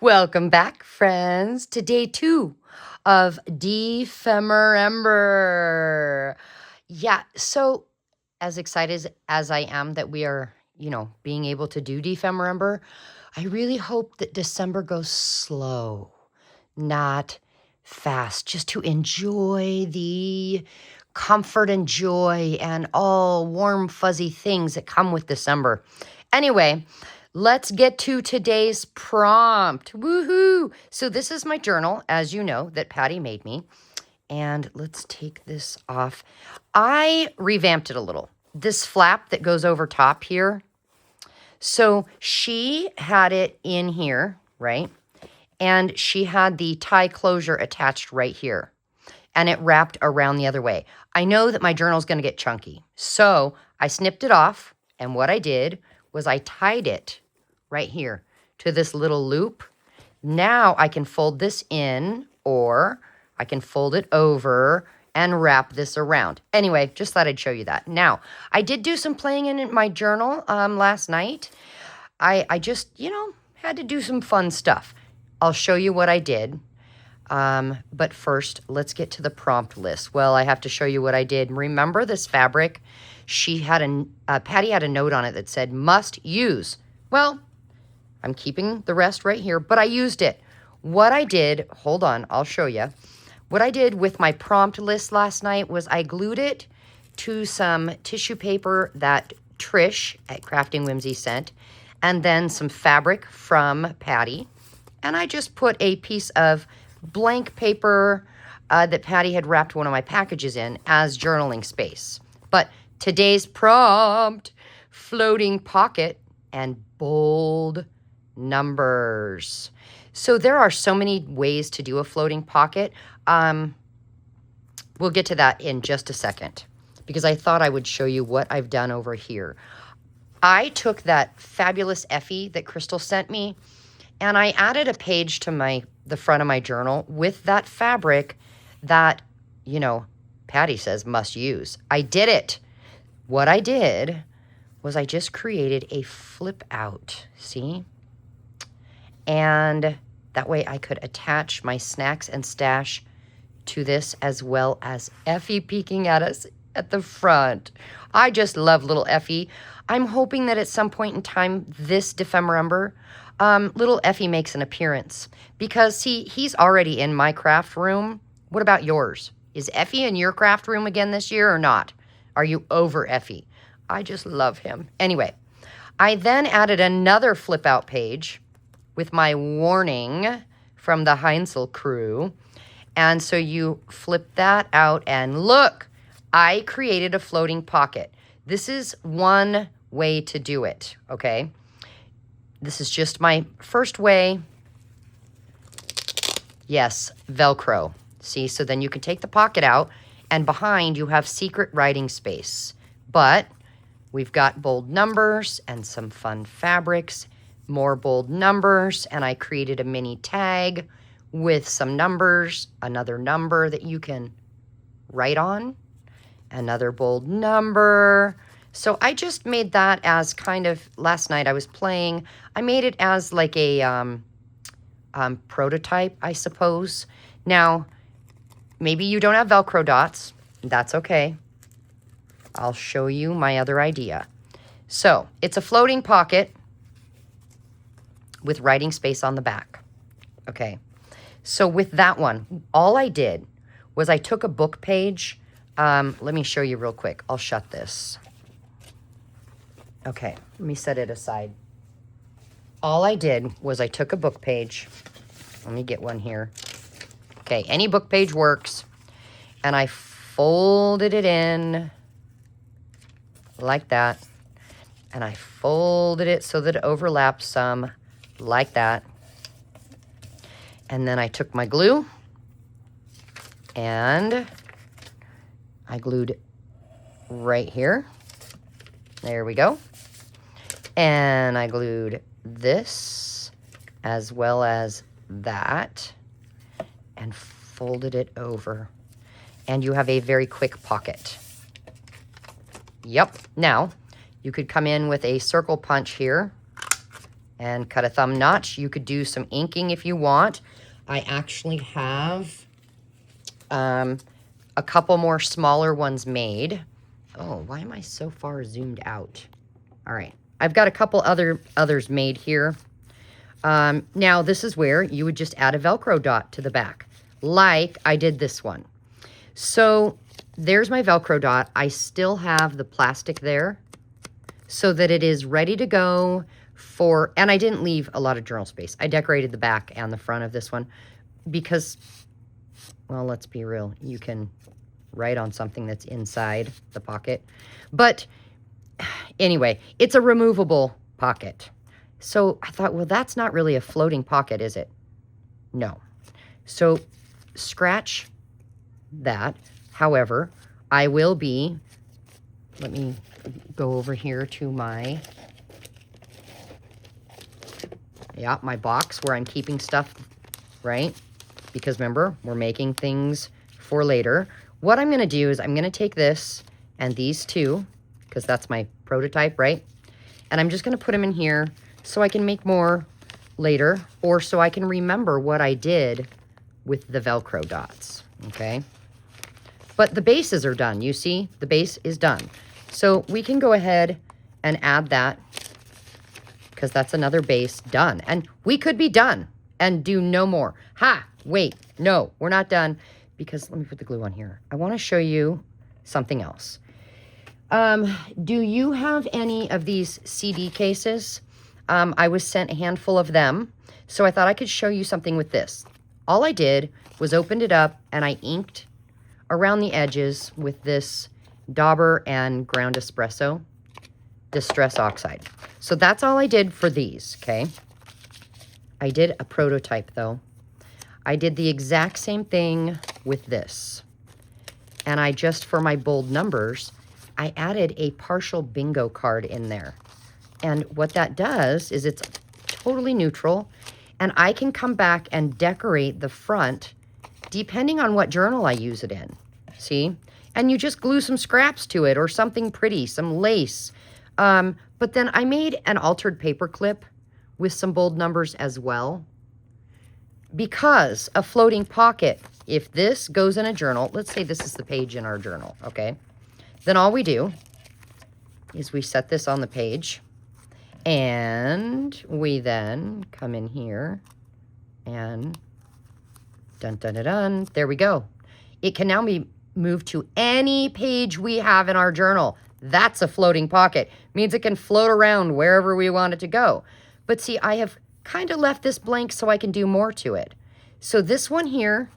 Welcome back, friends, to day 2 of Defemember. Yeah, so as excited as I am that we are, being able to do Defemember, I really hope that December goes slow, not fast, just to enjoy the comfort and joy and all warm, fuzzy things that come with December. Anyway, let's get to today's prompt. Woohoo! So this is my journal, as you know, that Patty made me. And let's take this off. I revamped it a little. This flap that goes over top here. So she had it in here, right? And she had the tie closure attached right here. And it wrapped around the other way. I know that my journal's going to get chunky. So I snipped it off. And what I did was I tied it right here to this little loop. Now I can fold this in, or I can fold it over and wrap this around. Anyway, just thought I'd show you that. Now, I did do some playing in my journal last night. I just, had to do some fun stuff. I'll show you what I did. But first, let's get to the prompt list. Well, I have to show you what I did. Remember this fabric? She had Patty had a note on it that said, must use. Well, I'm keeping the rest right here, but I used it. What I did, hold on, I'll show you. What I did with my prompt list last night was I glued it to some tissue paper that Trish at Crafting Whimsy sent, and then some fabric from Patty. And I just put a piece of blank paper that Patty had wrapped one of my packages in as journaling space. But today's prompt, floating pocket and bold numbers. So there are so many ways to do a floating pocket. We'll get to that in just a second because I thought I would show you what I've done over here. I took that fabulous Effie that Crystal sent me and I added a page to the front of my journal with that fabric that, Patty says must use. I did it. What I did was I just created a flip out, see? And that way I could attach my snacks and stash to this, as well as Effie peeking at us at the front. I just love little Effie. I'm hoping that at some point in time this Defemember, little Effie makes an appearance. Because, see, he's already in my craft room. What about yours? Is Effie in your craft room again this year or not? Are you over Effie? I just love him. Anyway, I then added another flip out page with my warning from the Heinzel crew. And so you flip that out and look, I created a floating pocket. This is one way to do it, okay? This is just my first way. Yes, Velcro. See, so then you can take the pocket out and behind you have secret writing space. But we've got bold numbers and some fun fabrics, more bold numbers, and I created a mini tag with some numbers, another number that you can write on, another bold number. So I just made that as kind of, last night I was playing, I made it as like a prototype, I suppose. Now, maybe you don't have Velcro dots. That's okay. I'll show you my other idea. So it's a floating pocket with writing space on the back. Okay. So with that one, all I did was I took a book page. Let me show you real quick. I'll shut this. Okay, let me set it aside. All I did was I took a book page. Let me get one here. Okay, any book page works. And I folded it in like that. And I folded it so that it overlaps some like that. And then I took my glue and I glued right here. There we go. And I glued this as well as that and folded it over. And you have a very quick pocket. Yep. Now, you could come in with a circle punch here and cut a thumb notch. You could do some inking if you want. I actually have a couple more smaller ones made. Oh, why am I so far zoomed out? All right. I've got a couple others made here. Now, this is where you would just add a Velcro dot to the back, like I did this one. So there's my Velcro dot. I still have the plastic there so that it is ready to go for, and I didn't leave a lot of journal space. I decorated the back and the front of this one because, well, let's be real. You can write on something that's inside the pocket. But anyway, it's a removable pocket. So I thought, well, that's not really a floating pocket, is it? No. So scratch that. However, I will be, let me go over here to my, my box where I'm keeping stuff, right? Because remember, we're making things for later. What I'm going to do is I'm going to take this and these two, because that's my prototype, right? And I'm just going to put them in here so I can make more later, or so I can remember what I did with the Velcro dots, okay? But the bases are done, you see? The base is done. So we can go ahead and add that, because that's another base done. And we could be done and do no more. Ha! Wait, no, we're not done, because let me put the glue on here. I want to show you something else. Do you have any of these CD cases? I was sent a handful of them, so I thought I could show you something with this. All I did was opened it up and I inked around the edges with this Dauber and ground espresso distress oxide. So that's all I did for these, okay? I did a prototype though. I did the exact same thing with this. And I just, for my bold numbers, I added a partial bingo card in there. And what that does is it's totally neutral, and I can come back and decorate the front depending on what journal I use it in. See? And you just glue some scraps to it or something pretty, some lace. But then I made an altered paper clip with some bold numbers as well. Because a floating pocket, if this goes in a journal, let's say this is the page in our journal, okay? Then all we do is we set this on the page. And we then come in here and dun, dun, dun, dun. There we go. It can now be moved to any page we have in our journal. That's a floating pocket. Means it can float around wherever we want it to go. But see, I have kind of left this blank so I can do more to it. So this one here,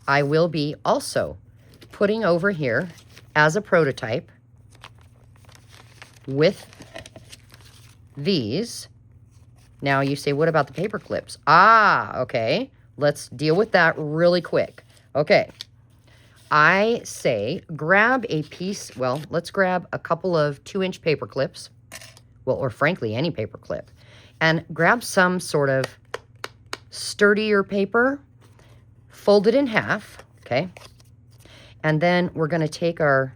I will be also putting over here as a prototype with these. Now you say, what about the paper clips? Ah, okay. Let's deal with that really quick. Okay. I say grab a piece, well, let's grab a couple of 2-inch paper clips. Well, or frankly, any paper clip. And grab some sort of sturdier paper, fold it in half, okay? And then we're going to take our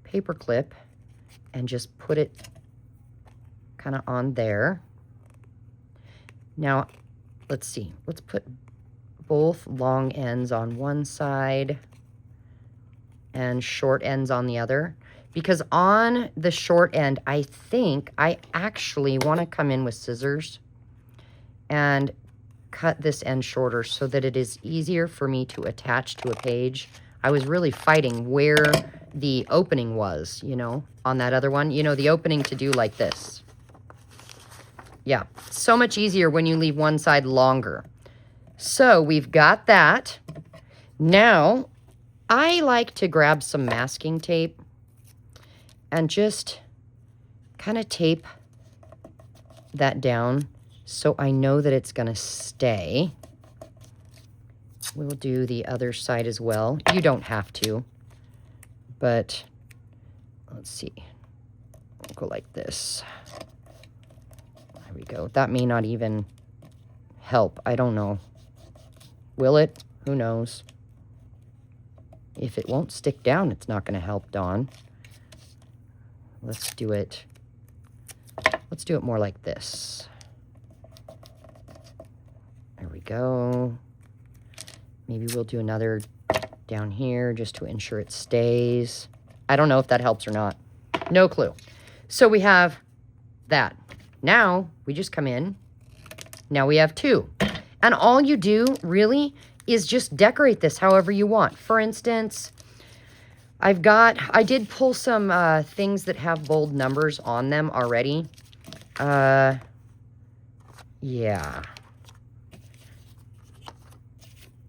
paper clip and just put it kind of on there. Now, let's see. Let's put both long ends on one side and short ends on the other. Because on the short end, I think I actually want to come in with scissors and cut this end shorter so that it is easier for me to attach to a page. I was really fighting where the opening was, you know, on that other one. You know, the opening to do like this. Yeah, so much easier when you leave one side longer. So we've got that. Now, I like to grab some masking tape and just kind of tape that down so I know that it's going to stay. We'll do the other side as well. You don't have to, but let's see. We'll go like this. There we go. That may not even help. I don't know. Will it? Who knows? If it won't stick down, it's not going to help, Dawn. Let's do it more like this. go. Maybe we'll do another down here just to ensure it stays. I don't know if that helps or not. No clue. So we have that. Now we just come in. Now we have 2. And all you do really is just decorate this however you want. For instance, I did pull some things that have bold numbers on them already. Yeah.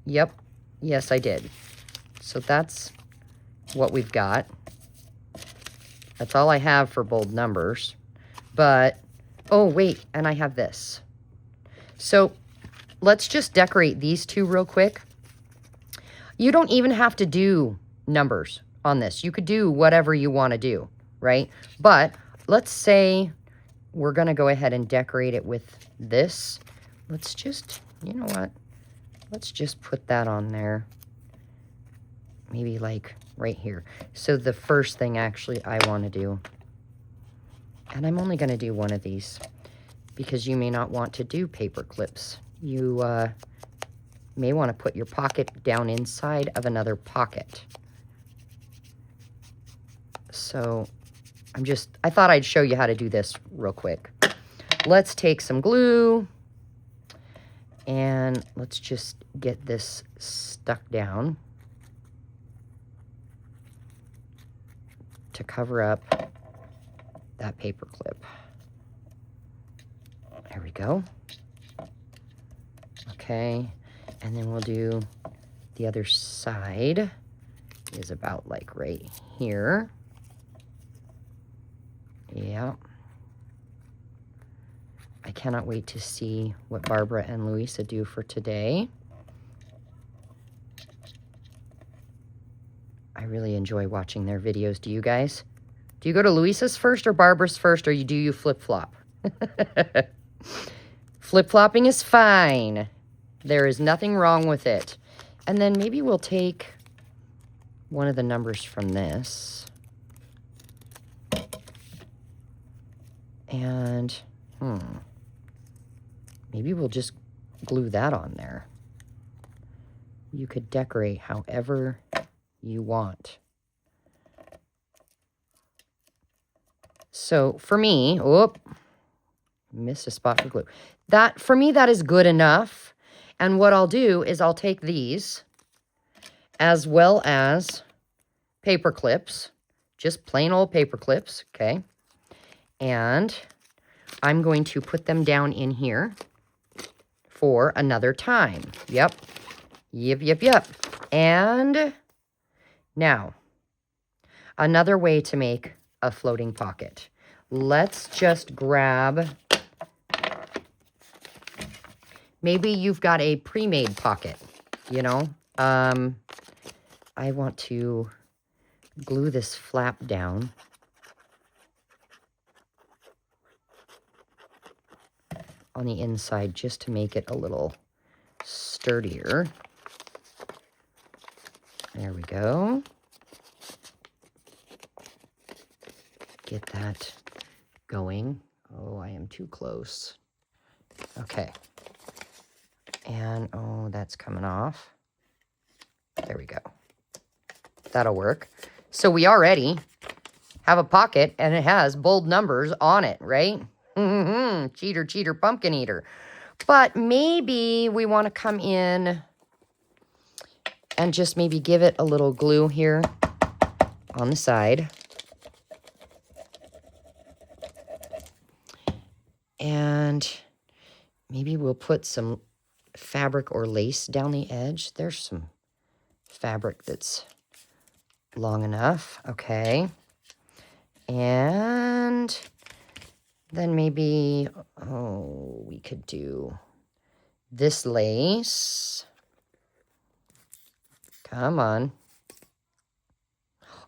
Yep. Yes, I did. So that's what we've got. That's all I have for bold numbers. But, oh, wait, and I have this. So let's just decorate these 2 real quick. You don't even have to do numbers on this. You could do whatever you want to do, right? But let's say we're going to go ahead and decorate it with this. Let's just, you know what? Let's just put that on there. Maybe like right here. So the first thing actually I want to do, and I'm only going to do one of these because you may not want to do paper clips. You may want to put your pocket down inside of another pocket. So I thought I'd show you how to do this real quick. Let's take some glue and let's just get this stuck down to cover up that paper clip. There we go. Okay, and then we'll do the other side is about like right here. Yeah. I cannot wait to see what Barbara and Louisa do for today. I really enjoy watching their videos. Do you guys? Do you go to Louisa's first or Barbara's first, or do you flip-flop? Flip-flopping is fine. There is nothing wrong with it. And then maybe we'll take one of the numbers from this. And, maybe we'll just glue that on there. You could decorate however you want. So for me, missed a spot for glue. For me, that is good enough. And what I'll do is I'll take these as well as paper clips, just plain old paper clips, okay? And I'm going to put them down in here for another time. Yep. And now, another way to make a floating pocket. Let's just grab, maybe you've got a pre-made pocket, you know. I want to glue this flap down. On the inside just to make it a little sturdier. There we go. Get that going. Oh, I am too close. Okay. And, oh, that's coming off. There we go. That'll work. So we already have a pocket, and it has bold numbers on it, right? Cheater, cheater, pumpkin eater. But maybe we want to come in and just maybe give it a little glue here on the side. And maybe we'll put some fabric or lace down the edge. There's some fabric that's long enough. Okay. And then maybe, we could do this lace. Come on.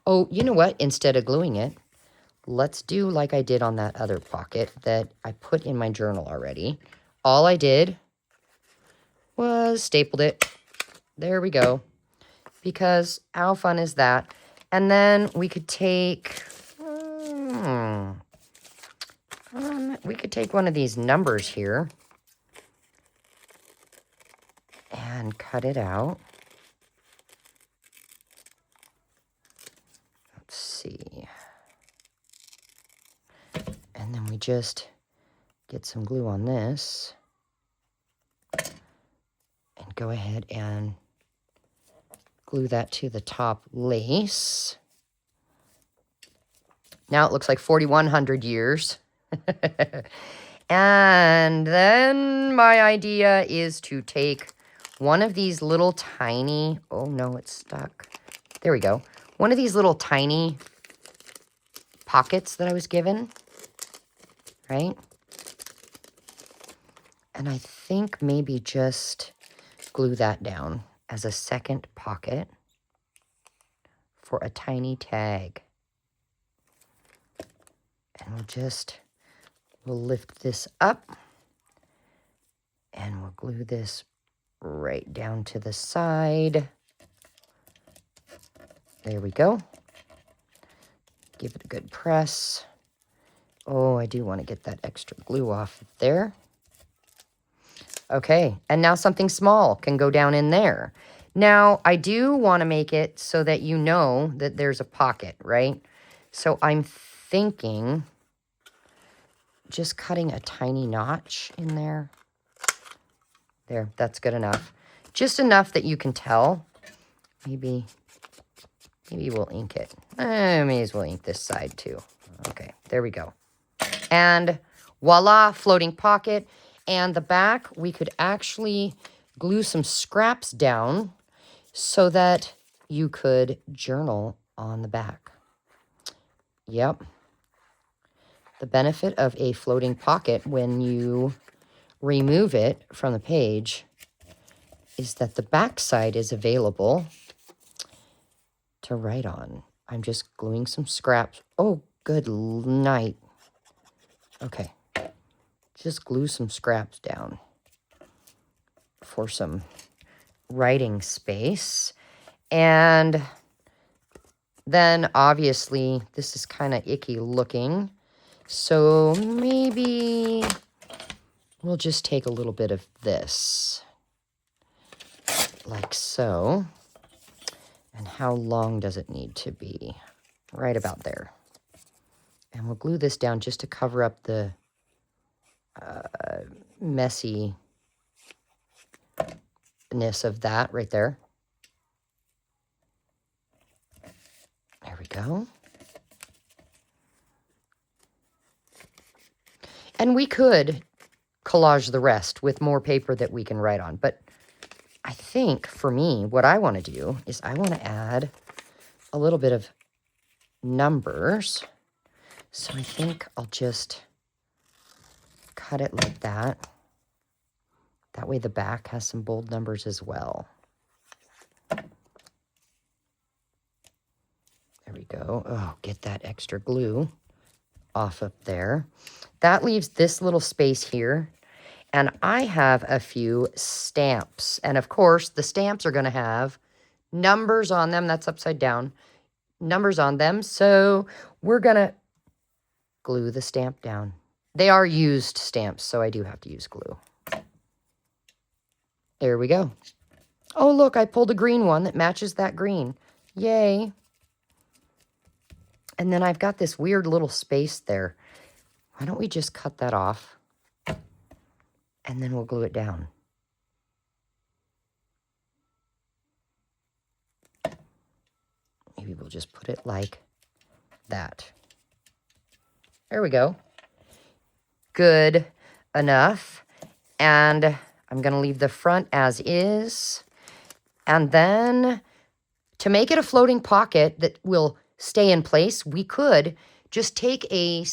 Oh, you know what? Instead of gluing it, let's do like I did on that other pocket that I put in my journal already. All I did was stapled it. There we go. Because how fun is that? And then we could take... we could take one of these numbers here. and cut it out. Let's see. And then we just get some glue on this and go ahead and glue that to the top lace. Now it looks like 4,100 years. And then my idea is to take one of these little tiny, oh no, it's stuck. There we go. One of these little tiny pockets that I was given, right? And I think maybe just glue that down as a second pocket for a tiny tag. And we'll lift this up and we'll glue this right down to the side. There we go. Give it a good press. Oh, I do want to get that extra glue off there. Okay, and now something small can go down in there. Now, I do want to make it so that you know that there's a pocket, right? So I'm thinking just cutting a tiny notch in there. There, that's good enough. Just enough that you can tell. Maybe we'll ink it. I may as well ink this side too. Okay, there we go. And voila, floating pocket. And the back, we could actually glue some scraps down so that you could journal on the back. Yep. The benefit of a floating pocket when you remove it from the page is that the back side is available to write on. I'm just gluing some scraps. Oh, good night. Okay. Just glue some scraps down for some writing space. And then obviously this is kind of icky looking. So maybe we'll just take a little bit of this, like so. And how long does it need to be? Right about there. And we'll glue this down just to cover up the messiness of that right there. There we go. And we could collage the rest with more paper that we can write on. But I think for me, what I want to do is I want to add a little bit of numbers. So I think I'll just cut it like that. That way the back has some bold numbers as well. There we go. Oh, get that extra glue off of there. That leaves this little space here. And I have a few stamps. And of course, the stamps are going to have numbers on them. That's upside down. Numbers on them. So we're going to glue the stamp down. They are used stamps, so I do have to use glue. There we go. Oh, look, I pulled a green one that matches that green. Yay. And then I've got this weird little space there. Why don't we just cut that off? And then we'll glue it down. Maybe we'll just put it like that. There we go. Good enough. And I'm going to leave the front as is. And then to make it a floating pocket that will stay in place, we could just take a,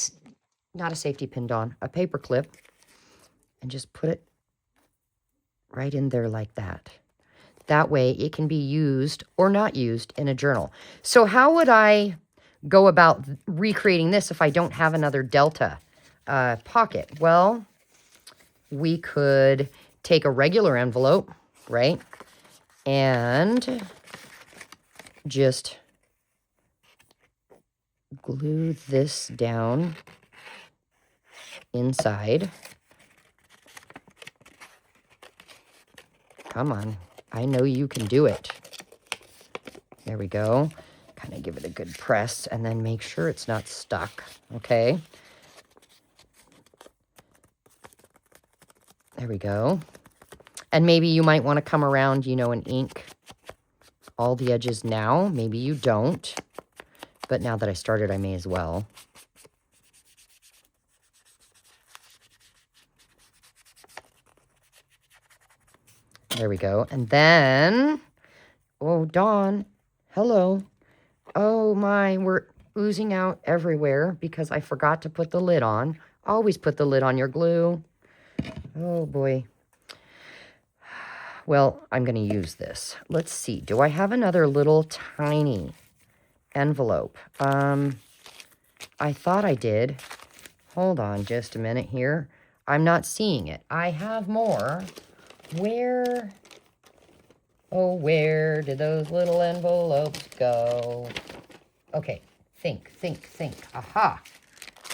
not a safety pin, Dawn, a paper clip, and just put it right in there like that. That way it can be used or not used in a journal. So how would I go about recreating this if I don't have another Delta pocket? Well, we could take a regular envelope, right? And just glue this down inside. Come on. I know you can do it. There we go. Kind of give it a good press and then make sure it's not stuck. Okay. There we go. And maybe you might want to come around, you know, and ink all the edges now. Maybe you don't. But now that I started, I may as well. There we go. And then, oh, Dawn, hello. Oh my, we're oozing out everywhere because I forgot to put the lid on. Always put the lid on your glue. Oh boy. Well, I'm going to use this. Let's see. Do I have another little tiny envelope? I thought I did. Hold on just a minute here. I'm not seeing it. I have more. Where? Oh, where did those little envelopes go? Okay, think. Aha,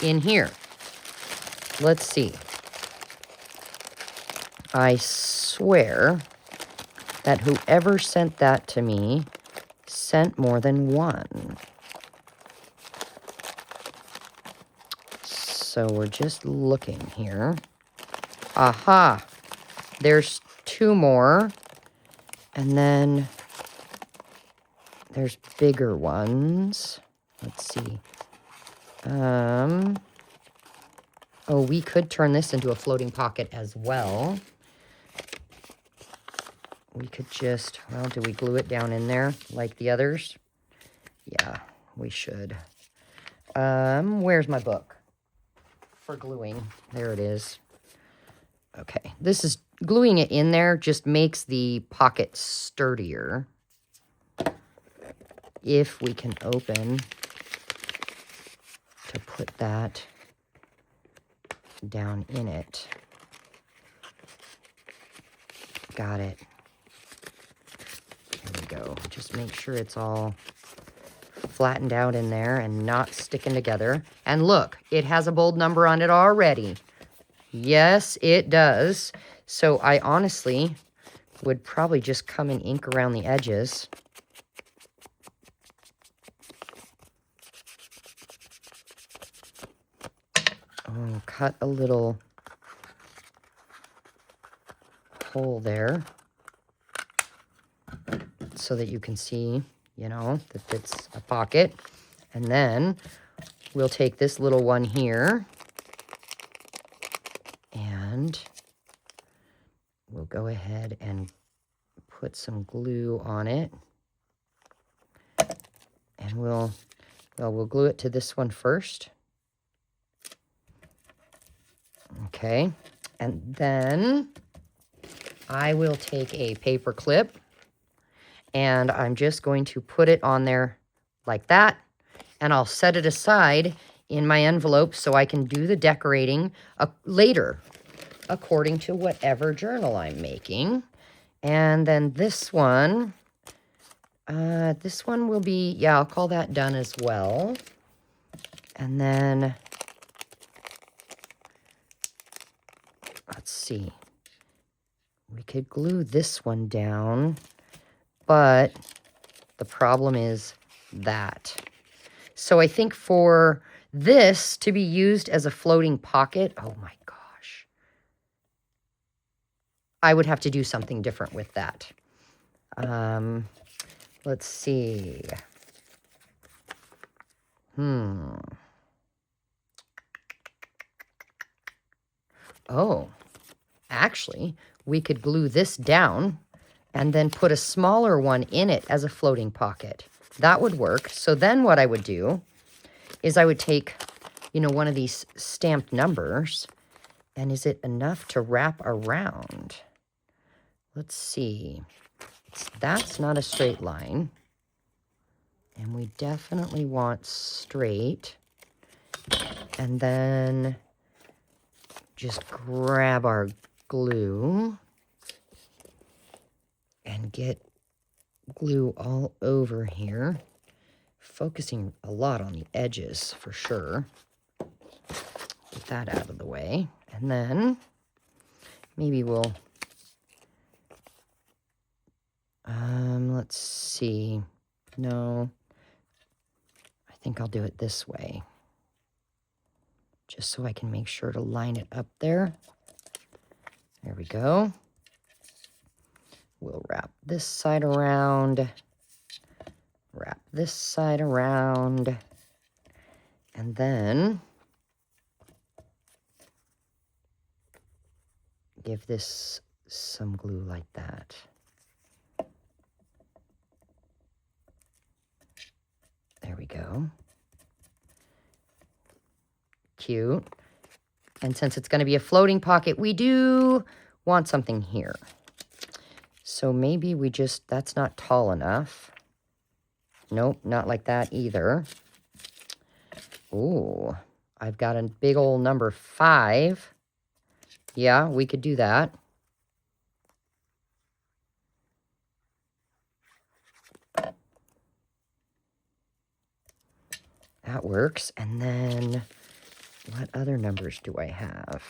in here. Let's see. I swear that whoever sent that to me sent more than one. So we're just looking here. Aha, there's two more. And then there's bigger ones. Let's see. Oh, we could turn this into a floating pocket as well. We could just, well, do we glue it down in there like the others? Yeah, we should. Where's my book for gluing? There it is. Okay, this is gluing it in there just makes the pocket sturdier. If we can open to put that down in it. Got it. There we go. Just make sure it's all flattened out in there and not sticking together. And look, it has a bold number on it already. Yes, it does. So I honestly would probably just come and ink around the edges. Oh, cut a little hole there so that you can see, you know, that it's a pocket. And then we'll take this little one here and we'll go ahead and put some glue on it. And we'll glue it to this one first. Okay, and then I will take a paper clip and I'm just going to put it on there like that. And I'll set it aside in my envelope so I can do the decorating later, according to whatever journal I'm making. And then this one will be, yeah, I'll call that done as well. And then, let's see. We could glue this one down, but the problem is that. So I think for this to be used as a floating pocket, oh my gosh, I would have to do something different with that. Let's see. Oh, actually, we could glue this down and then put a smaller one in it as a floating pocket. That would work. So then what I would do is I would take, you know, one of these stamped numbers, and is it enough to wrap around? Let's see. That's not a straight line. And we definitely want straight. And then just grab our glue and get glue all over here, focusing a lot on the edges for sure. Get that out of the way. And then maybe we'll let's see. No, I think I'll do it this way. Just so I can make sure to line it up there. There we go. We'll wrap this side around. Wrap this side around. And then give this some glue like that. There we go. Cute. And since it's going to be a floating pocket, we do want something here. So maybe we just, that's not tall enough. Nope, not like that either. Ooh, I've got a big old number 5. Yeah, we could do that. That works. And then what other numbers do I have?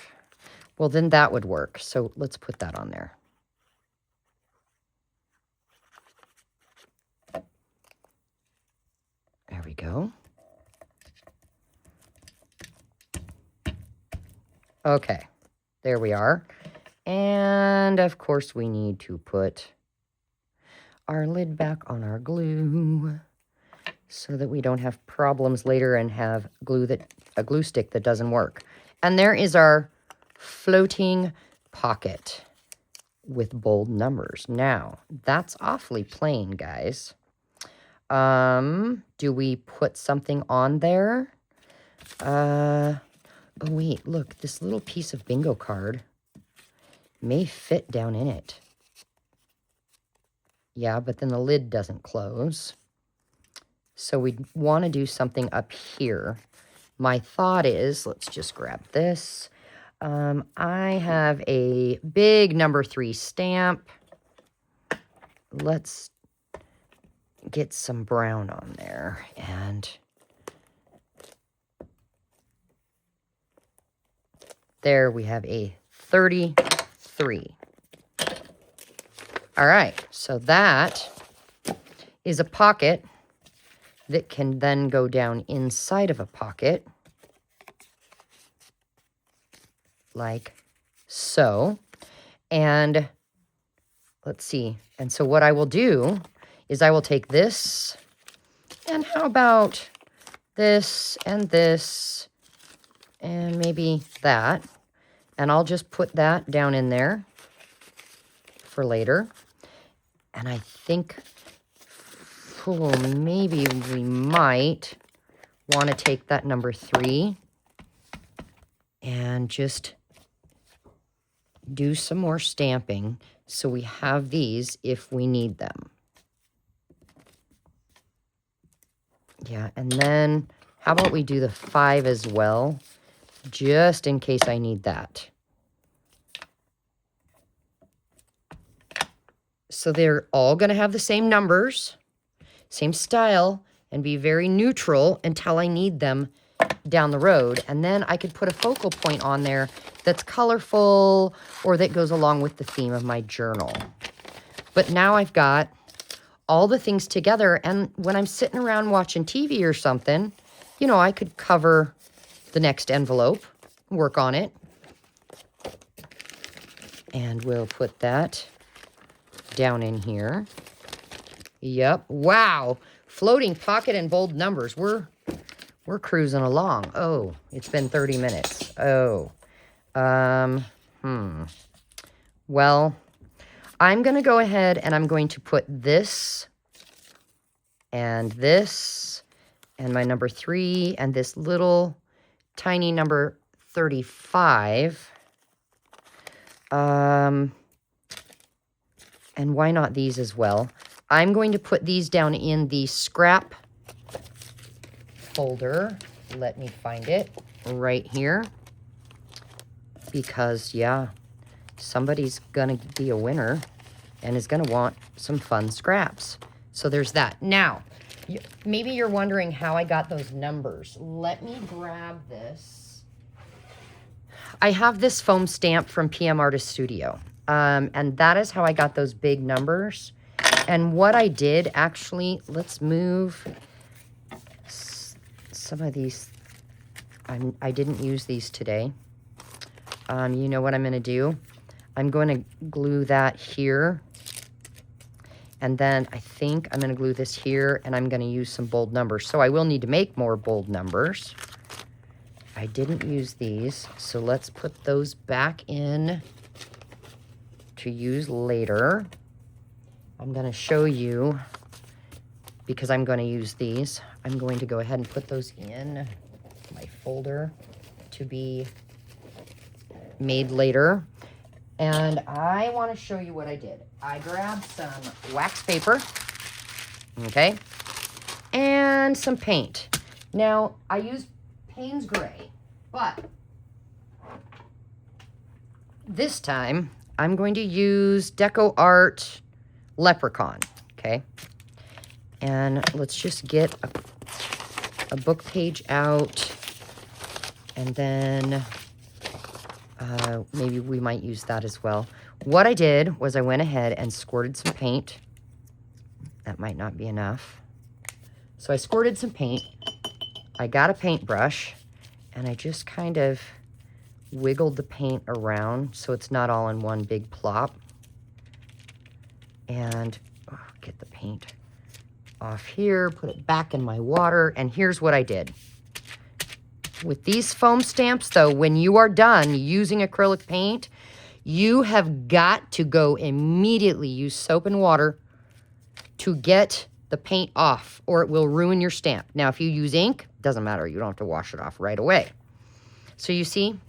Well, then that would work. So let's put that on there. There we go. Okay, there we are. And of course we need to put our lid back on our glue so that we don't have problems later and have a glue stick that doesn't work. And there is our floating pocket with bold numbers. Now, that's awfully plain, guys. Do we put something on there? Oh wait, look, this little piece of bingo card may fit down in it. Yeah, but then the lid doesn't close. So we want to do something up here. My thought is, let's just grab this. I have a big number 3 stamp. Let's get some brown on there. And there we have a 33. All right, so that is a pocket that can then go down inside of a pocket, like so. And let's see. And so what I will do is I will take this, and how about this, and maybe that. And I'll just put that down in there for later. And I think, oh, maybe we might want to take that number 3 and just do some more stamping so we have these if we need them. Yeah, and then how about we do the 5 as well, just in case I need that. So they're all going to have the same numbers, same style, and be very neutral until I need them down the road. And then I could put a focal point on there that's colorful or that goes along with the theme of my journal. But now I've got all the things together, and when I'm sitting around watching TV or something, you know, I could cover the next envelope, work on it. And we'll put that down in here. Yep. Wow. Floating pocket and bold numbers. We're cruising along. Oh, it's been 30 minutes. Oh. Well, I'm going to go ahead and I'm going to put this and my number 3 and this little tiny number 35. And why not these as well? I'm going to put these down in the scrap folder. Let me find it right here. Because, yeah, somebody's going to be a winner and is going to want some fun scraps. So there's that. Now, maybe you're wondering how I got those numbers. Let me grab this. I have this foam stamp from PM Artist Studio. And that is how I got those big numbers. And what I did, actually, let's move some of these. I didn't use these today. You know what I'm going to do? I'm going to glue that here. And then I think I'm going to glue this here, and I'm going to use some bold numbers. So I will need to make more bold numbers. I didn't use these, so let's put those back in to use later. I'm going to show you, because I'm going to use these, I'm going to go ahead and put those in my folder to be made later. And I want to show you what I did. I grabbed some wax paper, okay, and some paint. Now, I used Payne's Gray, but this time I'm going to use Deco Art Leprechaun, okay? And let's just get a book page out, and then maybe we might use that as well. What I did was I went ahead and squirted some paint. That might not be enough. So I squirted some paint. I got a paintbrush, and I just kind of wiggled the paint around so it's not all in one big plop. And get the paint off here, put it back in my water, and here's what I did. With these foam stamps, though, when you are done using acrylic paint, you have got to go immediately use soap and water to get the paint off, or it will ruin your stamp. Now, if you use ink, doesn't matter. You don't have to wash it off right away. So you see,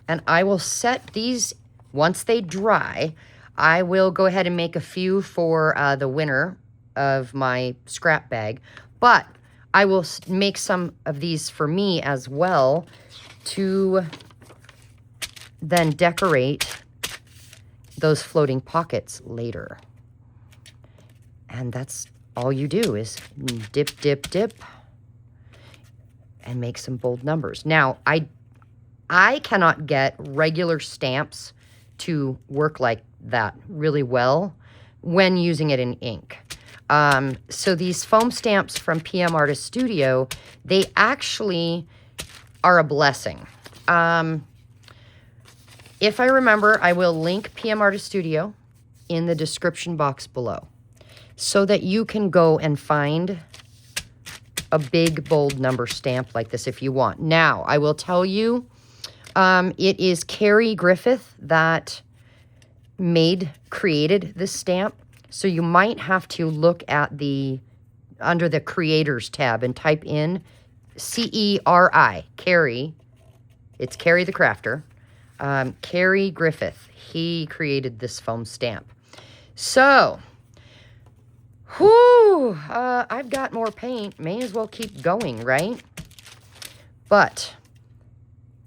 and I will set these, once they dry, I will go ahead and make a few for the winner of my scrap bag, but I will make some of these for me as well to then decorate those floating pockets later. And that's all you do is dip, dip, dip, and make some bold numbers. Now, I cannot get regular stamps to work like that really well when using it in ink. So these foam stamps from PM Artist Studio, they actually are a blessing. If I remember, I will link PM Artist Studio in the description box below so that you can go and find a big, bold number stamp like this if you want. Now, I will tell you, it is Carrie Griffith that created this stamp. So you might have to look at under the Creators tab and type in C-E-R-I, Carrie. It's Carrie the Crafter. Carrie Griffith. He created this foam stamp. So, I've got more paint. May as well keep going, right? But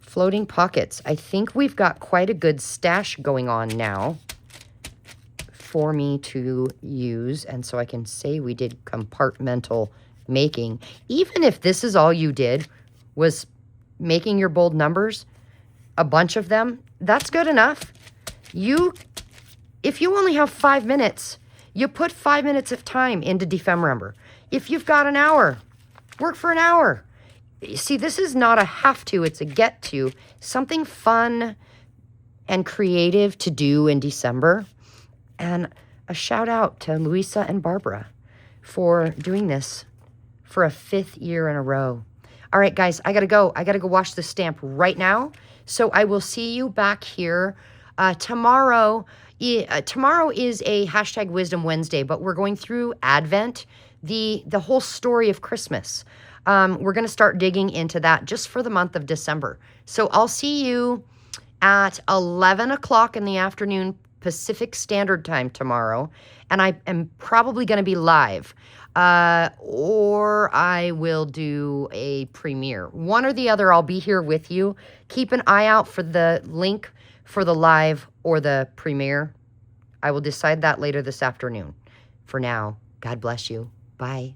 floating pockets. I think we've got quite a good stash going on now for me to use, and so I can say we did compartmental making. Even if this is all you did was making your bold numbers, a bunch of them, that's good enough. If you only have 5 minutes, you put 5 minutes of time into Defemrember. If you've got an hour, work for an hour. See, this is not a have to, it's a get to. Something fun and creative to do in December. And a shout out to Louisa and Barbara for doing this for a 5th year in a row. All right, guys, I gotta go. I gotta go wash the stamp right now. So I will see you back here tomorrow. Tomorrow is a #Wisdom Wednesday, but we're going through Advent, the whole story of Christmas. We're gonna start digging into that just for the month of December. So I'll see you at 11 o'clock in the afternoon Pacific Standard Time tomorrow, and I am probably going to be live, or I will do a premiere. One or the other, I'll be here with you. Keep an eye out for the link for the live or the premiere. I will decide that later this afternoon. For now, God bless you. Bye.